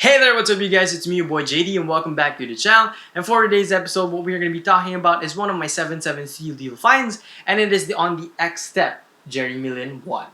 Hey there, what's up you guys? It's me, your boy JD, and welcome back to the channel. And for today's episode, what we're going to be talking about is one of my 7.7 seal deal finds, and it is on the XTep JLin 1.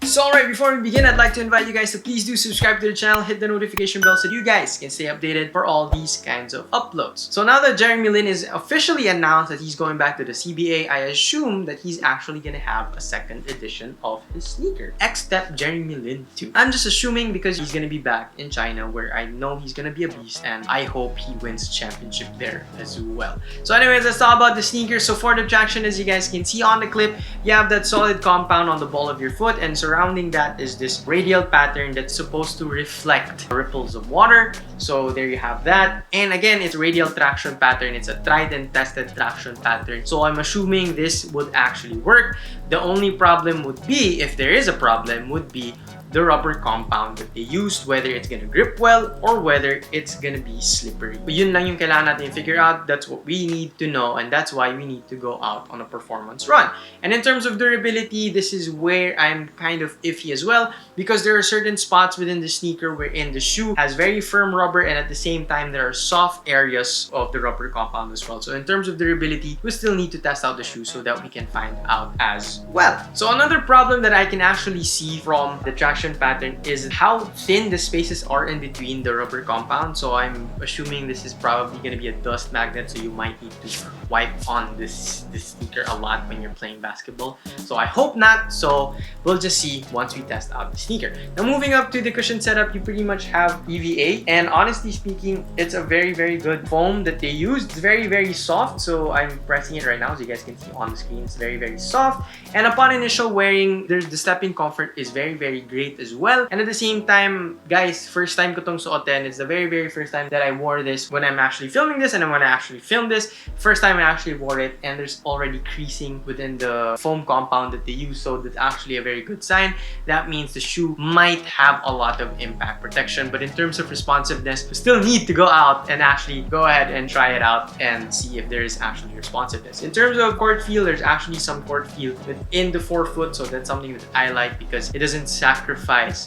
So alright, before we begin, I'd like to invite you guys to please do subscribe to the channel, hit the notification bell so you guys can stay updated for all these kinds of uploads. So now that JLin is officially announced that he's going back to the CBA, I assume that he's actually gonna have a second edition of his sneaker, XTep JLin 2. I'm just assuming because he's gonna be back in China, where I know he's gonna be a beast, and I hope he wins championship there as well. So anyways, let's talk about the sneakers. So for the traction, as you guys can see on the clip, you have that solid compound on the ball of your foot, and surrounding that is this radial pattern that's supposed to reflect ripples of water. So there you have that. And again, it's radial traction pattern. It's a tried and tested traction pattern. So I'm assuming this would actually work. The only problem would be, if there is a problem, would be the rubber compound that they used, whether it's gonna grip well or whether it's gonna be slippery. But yun lang yung kailangan natin figure out. That's what we need to know, and that's why we need to go out on a performance run. And in terms of durability, this is where I'm kind of iffy as well, because there are certain spots within the sneaker wherein the shoe has very firm rubber, and at the same time there are soft areas of the rubber compound as well. So in terms of durability, we still need to test out the shoe so that we can find out as well. So another problem that I can actually see from the traction pattern is how thin the spaces are in between the rubber compound. So I'm assuming this is probably going to be a dust magnet, so you might need to wipe on this sneaker a lot when you're playing basketball. So I hope not, so we'll just see once we test out the sneaker. Now moving up to the cushion setup, you pretty much have EVA, and honestly speaking, it's a very good foam that they used. It's very soft, so I'm pressing it right now so you guys can see on the screen. It's very soft, and upon initial wearing, the stepping comfort is very great as well. And at the same time, guys, first time ko tong suotin. It's the very first time that I wore this when I'm actually filming this, and then when I actually filmed this, first time I actually wore it, and there's already creasing within the foam compound that they use. So that's actually a very good sign. That means the shoe might have a lot of impact protection, but in terms of responsiveness, we still need to go out and actually go ahead and try it out and see if there is actually responsiveness. In terms of court feel, there's actually some court feel within the forefoot, so that's something that I like because it doesn't sacrifice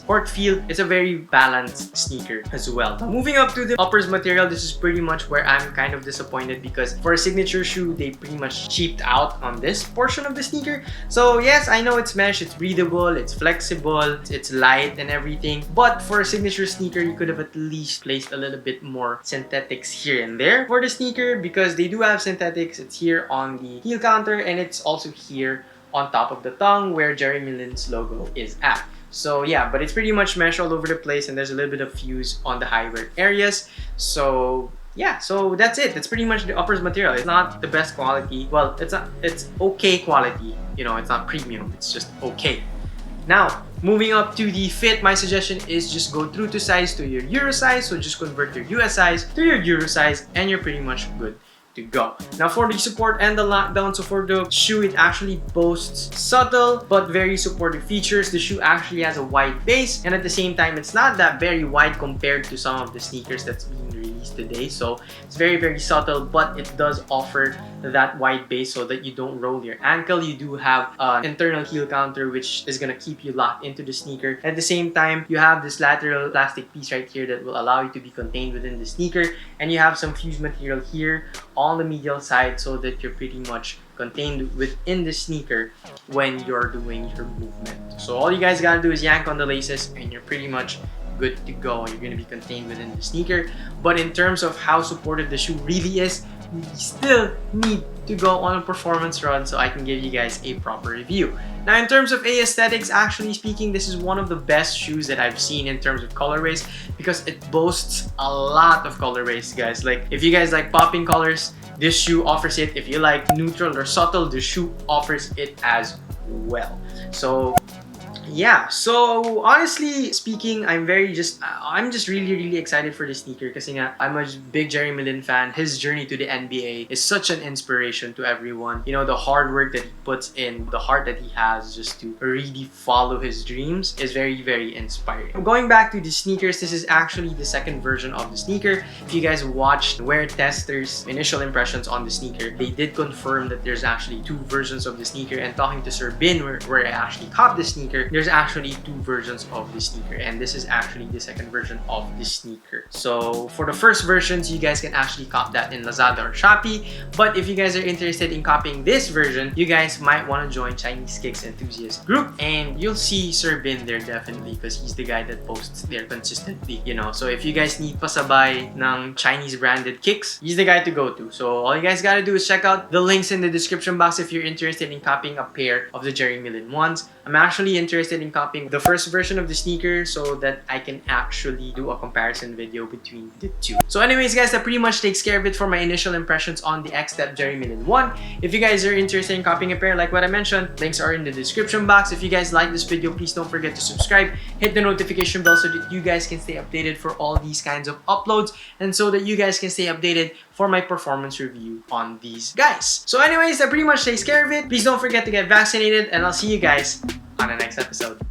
court feel. It's a very balanced sneaker as well. Now, moving up to the uppers material, this is pretty much where I'm kind of disappointed, because for a signature shoe, they pretty much cheaped out on this portion of the sneaker. So yes, I know it's mesh, it's breathable, it's flexible, it's light and everything, but for a signature sneaker, you could have at least placed a little bit more synthetics here and there for the sneaker, because they do have synthetics. It's here on the heel counter, and it's also here on top of the tongue where JLin's logo is at. So yeah, but it's pretty much mesh all over the place, and there's a little bit of fuse on the high wear areas. So yeah, so that's it. That's pretty much the uppers material. It's not the best quality. Well, it's okay quality. You know, it's not premium. It's just okay. Now, moving up to the fit, my suggestion is just go true to size to your Euro size. So just convert your US size to your Euro size, and you're pretty much good to go. Now for the support and the lockdown, so for the shoe, it actually boasts subtle but very supportive features. The shoe actually has a wide base, and at the same time, it's not that very wide compared to some of the sneakers that's being released today. So it's very subtle, but it does offer that wide base so that you don't roll your ankle. You do have an internal heel counter, which is gonna keep you locked into the sneaker. At the same time, you have this lateral plastic piece right here that will allow you to be contained within the sneaker, and you have some fuse material here on the medial side so that you're pretty much contained within the sneaker when you're doing your movement. So all you guys gotta do is yank on the laces, and you're pretty much good to go. You're gonna be contained within the sneaker. But in terms of how supportive the shoe really is, we still need to go on a performance run so I can give you guys a proper review. Now in terms of aesthetics, actually speaking, this is one of the best shoes that I've seen in terms of colorways, because it boasts a lot of colorways, guys. Like, if you guys like popping colors, this shoe offers it. If you like neutral or subtle, the shoe offers it as well. So Yeah, so honestly speaking, I'm just really excited for the sneaker kasi nga I'm a big Jerry Milin fan. His journey to the NBA is such an inspiration to everyone. You know, the hard work that he puts in, the heart that he has just to really follow his dreams is very inspiring. Going back to the sneakers, this is actually the second version of the sneaker. If you guys watched Wear Testers' initial impressions on the sneaker, they did confirm that there's actually two versions of the sneaker, and talking to Sir Bin where I actually copped the sneaker, there's actually two versions of the sneaker, and this is actually the second version of the sneaker. So for the first versions, you guys can actually cop that in Lazada or Shopee, but if you guys are interested in copying this version, you guys might want to join Chinese Kicks enthusiast group, and you'll see Sir Bin there definitely because he's the guy that posts there consistently, you know. So if you guys need pasabay ng Chinese branded kicks, he's the guy to go to. So all you guys gotta do is check out the links in the description box if you're interested in copying a pair of the Jerry Milin ones. I'm actually interested in copying the first version of the sneaker so that I can actually do a comparison video between the two. So anyways guys, that pretty much takes care of it for my initial impressions on the XTep Jerry Milin 1. If you guys are interested in copying a pair like what I mentioned, links are in the description box. If you guys like this video, please don't forget to subscribe, hit the notification bell so that you guys can stay updated for all these kinds of uploads and so that you guys can stay updated for my performance review on these guys. So anyways, that pretty much takes care of it. Please don't forget to get vaccinated, and I'll see you guys on the next episode.